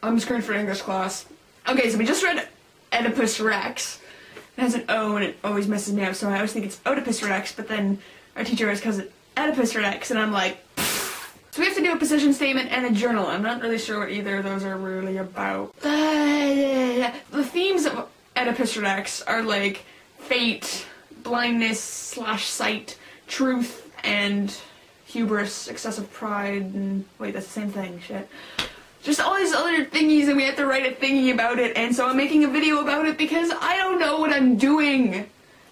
I'm screwed for English class. Okay, so we just read Oedipus Rex. It has an O and it always messes me up, so I always think it's Oedipus Rex, but then our teacher always calls it Oedipus Rex, and I'm like, pfft. So we have to do a position statement and a journal. I'm not really sure what either of those are really about. The themes of Oedipus Rex are like fate, blindness / sight, truth, and hubris, excessive pride, and wait, that's the same thing, shit. Just all these other thingies, and we have to write a thingy about it, and so I'm making a video about it because I don't know what I'm doing.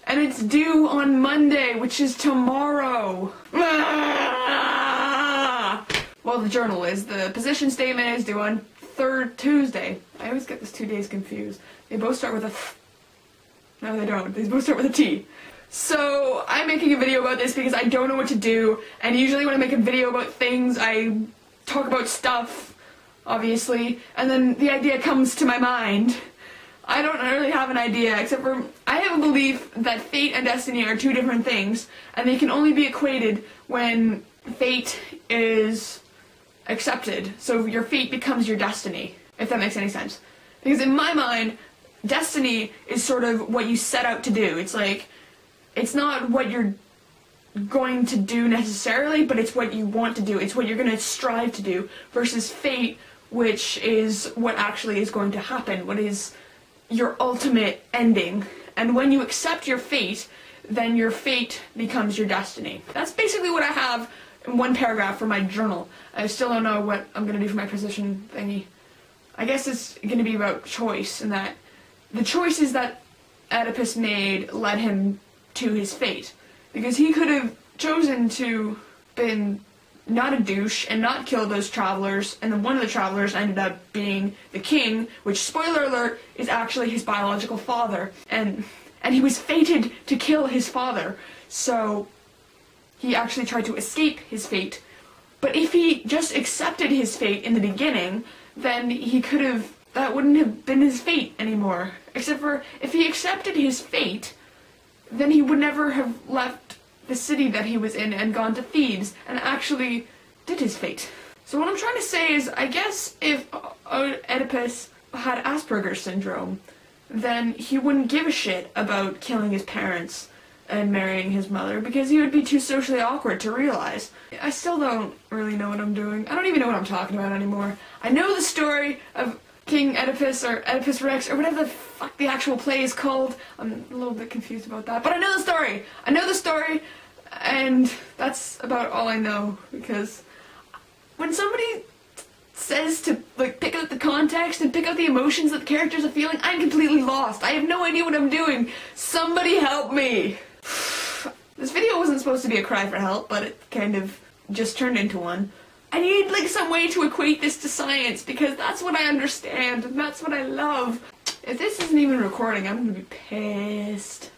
And it's due on Monday, which is tomorrow. Well, the journal is. The position statement is due on Tuesday. I always get this 2 days confused. They both start with a No, they don't. They both start with a T. So, I'm making a video about this because I don't know what to do, and usually when I make a video about things, I talk about stuff, obviously, and then the idea comes to my mind. I don't really have an idea, except for I have a belief that fate and destiny are two different things, and they can only be equated when fate is accepted. So your fate becomes your destiny, if that makes any sense. Because in my mind, destiny is sort of what you set out to do. It's like, it's not what you're going to do necessarily, but it's what you want to do. It's what you're going to strive to do, versus fate, which is what actually is going to happen, what is your ultimate ending. And when you accept your fate, then your fate becomes your destiny. That's basically what I have in one paragraph for my journal. I still don't know what I'm gonna do for my position thingy. I guess it's gonna be about choice, and that the choices that Oedipus made led him to his fate. Because he could have chosen to been not a douche and not kill those travelers, and then one of the travelers ended up being the king, which, spoiler alert, is actually his biological father, and he was fated to kill his father, so he actually tried to escape his fate. But if he just accepted his fate in the beginning, then he could have, that wouldn't have been his fate anymore. Except for, if he accepted his fate, then he would never have left the city that he was in and gone to Thebes and actually did his fate. So what I'm trying to say is, I guess if Oedipus had Asperger's syndrome, then he wouldn't give a shit about killing his parents and marrying his mother, because he would be too socially awkward to realize. I still don't really know what I'm doing. I don't even know what I'm talking about anymore. I know the story of King Oedipus, or Oedipus Rex, or whatever the fuck the actual play is called. I'm a little bit confused about that, but I know the story! I know the story, and that's about all I know, because when somebody says to, like, pick out the context and pick out the emotions that the characters are feeling, I'm completely lost. I have no idea what I'm doing. Somebody help me! This video wasn't supposed to be a cry for help, but it kind of just turned into one. I need, like, some way to equate this to science, because that's what I understand, and that's what I love. If this isn't even recording, I'm gonna be pissed.